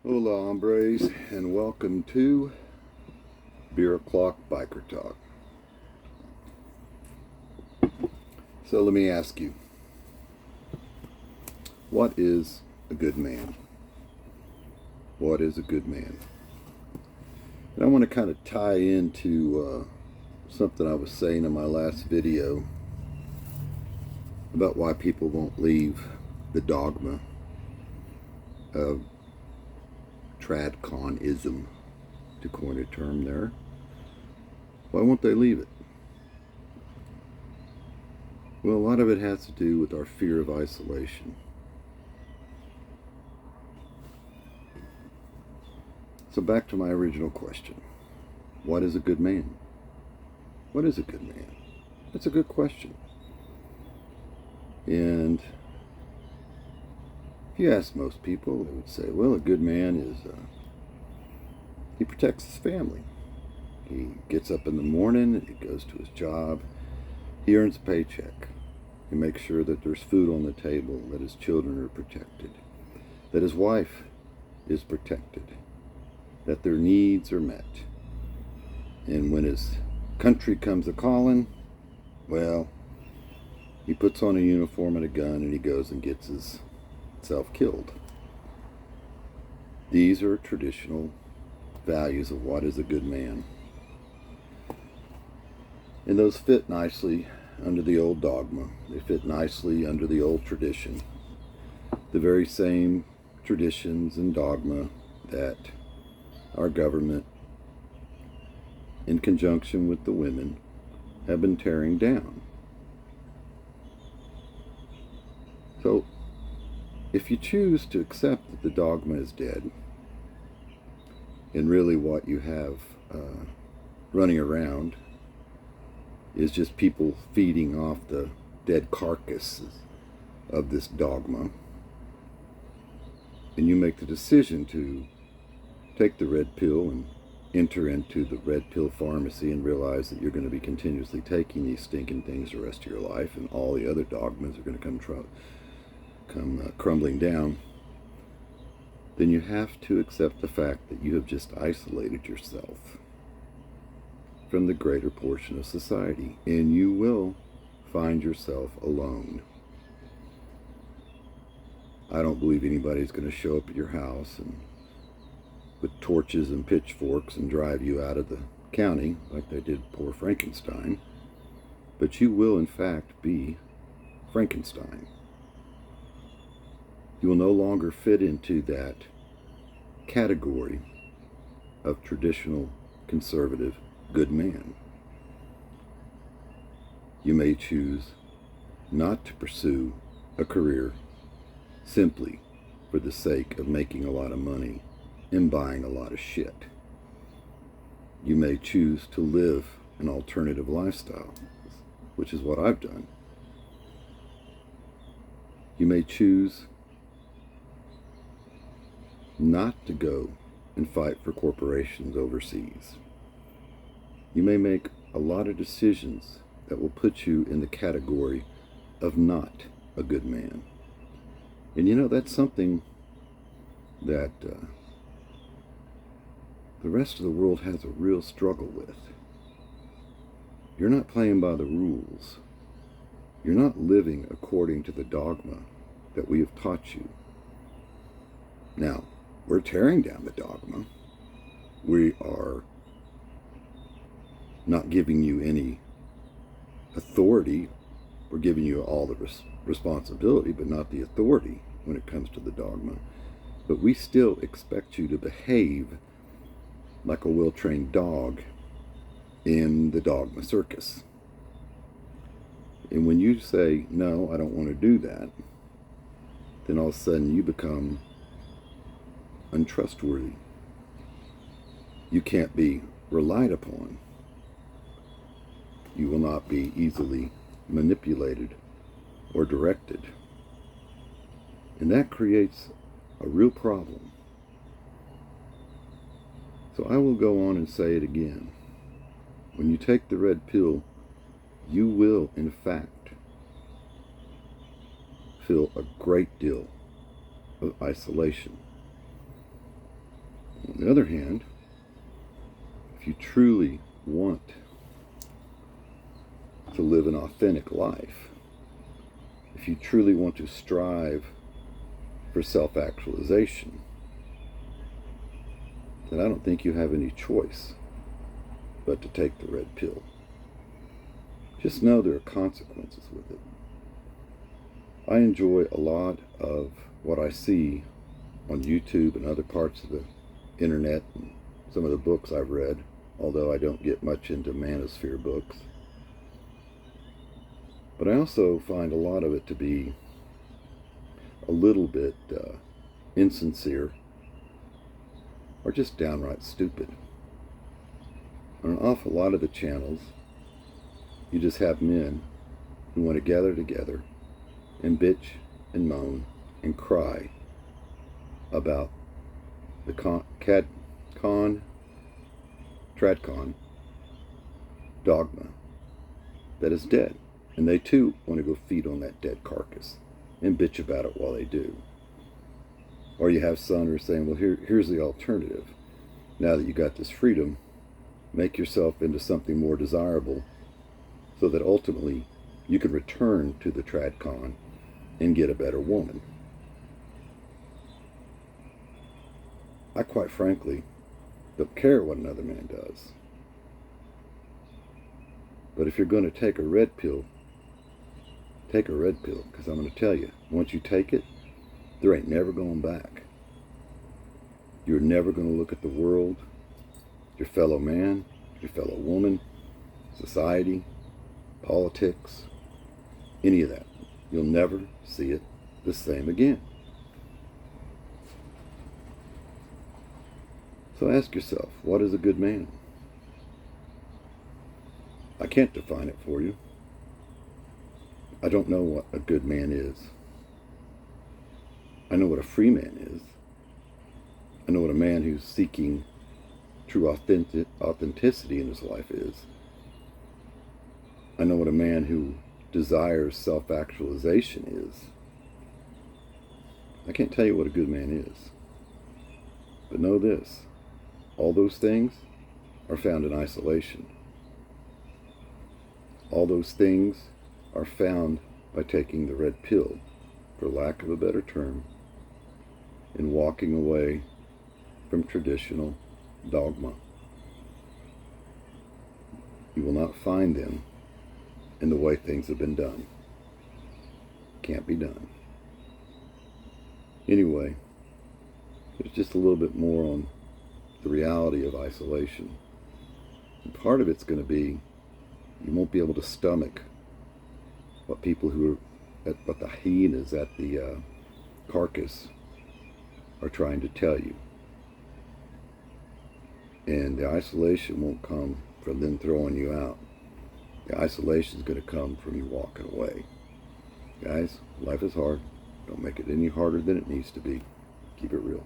Hola, hombres, and welcome to Beer O'Clock Biker Talk. So let me ask you, what is a good man? What is a good man? And I want to kind of tie into something I was saying in my last video about why people won't leave the dogma of tradconism, to coin a term there. Why won't they leave it? Well, a lot of it has to do with our fear of isolation. So back to my original question. What is a good man? What is a good man? That's a good question. And if you ask most people, they would say, well, a good man is, he protects his family. He gets up in the morning, he goes to his job, he earns a paycheck. He makes sure that there's food on the table, that his children are protected, that his wife is protected, that their needs are met. And when his country comes a-calling, well, he puts on a uniform and a gun and he goes and gets himself killed. These are traditional values of what is a good man. And those fit nicely under the old dogma. They fit nicely under the old tradition. The very same traditions and dogma that our government, in conjunction with the women, have been tearing down. So, if you choose to accept that the dogma is dead, and really what you have running around is just people feeding off the dead carcasses of this dogma, and you make the decision to take the red pill and enter into the red pill pharmacy and realize that you're going to be continuously taking these stinking things the rest of your life, and all the other dogmas are going to come crumbling down, then you have to accept the fact that you have just isolated yourself from the greater portion of society, and you will find yourself alone. I don't believe anybody's going to show up at your house and with torches and pitchforks and drive you out of the county like they did poor Frankenstein, but you will in fact be Frankenstein. You will no longer fit into that category of traditional conservative good man. You may choose not to pursue a career simply for the sake of making a lot of money and buying a lot of shit. You may choose to live an alternative lifestyle, which is what I've done. You may choose not to go and fight for corporations overseas. You may make a lot of decisions that will put you in the category of not a good man. And you know, that's something that the rest of the world has a real struggle with. You're not playing by the rules. You're not living according to the dogma that we have taught you. Now, we're tearing down the dogma. We are not giving you any authority. We're giving you all the responsibility, but not the authority when it comes to the dogma. But we still expect you to behave like a well-trained dog in the dogma circus. And when you say, no, I don't want to do that, then all of a sudden you become untrustworthy. You can't be relied upon. You will not be easily manipulated or directed. And that creates a real problem. So I will go on and say it again. When you take the red pill, you will, in fact, feel a great deal of isolation. On the other hand, if you truly want to live an authentic life, if you truly want to strive for self-actualization, then I don't think you have any choice but to take the red pill. Just know there are consequences with it. I enjoy a lot of what I see on YouTube and other parts of the internet and some of the books I've read, although I don't get much into manosphere books. But I also find a lot of it to be a little bit insincere or just downright stupid. On an awful lot of the channels, you just have men who want to gather together and bitch and moan and cry about the TradCon dogma that is dead. And they too want to go feed on that dead carcass and bitch about it while they do. Or you have some who are saying, well, here's the alternative. Now that you got this freedom, make yourself into something more desirable so that ultimately you can return to the TradCon and get a better woman. I quite frankly don't care what another man does. But if you're going to take a red pill, take a red pill, because I'm going to tell you, once you take it, there ain't never going back. You're never going to look at the world, your fellow man, your fellow woman, society, politics, any of that. You'll never see it the same again. So ask yourself, what is a good man? I can't define it for you. I don't know what a good man is. I know what a free man is. I know what a man who's seeking true authenticity in his life is. I know what a man who desires self-actualization is. I can't tell you what a good man is. But know this, all those things are found in isolation. All those things are found by taking the red pill, for lack of a better term, and walking away from traditional dogma. You will not find them in the way things have been done. Can't be done. Anyway, there's just a little bit more on the reality of isolation. And part of it's going to be you won't be able to stomach what people who are what the hyenas at the carcass are trying to tell you. And the isolation won't come from them throwing you out. The isolation is going to come from you walking away. Guys, life is hard. Don't make it any harder than it needs to be. Keep it real.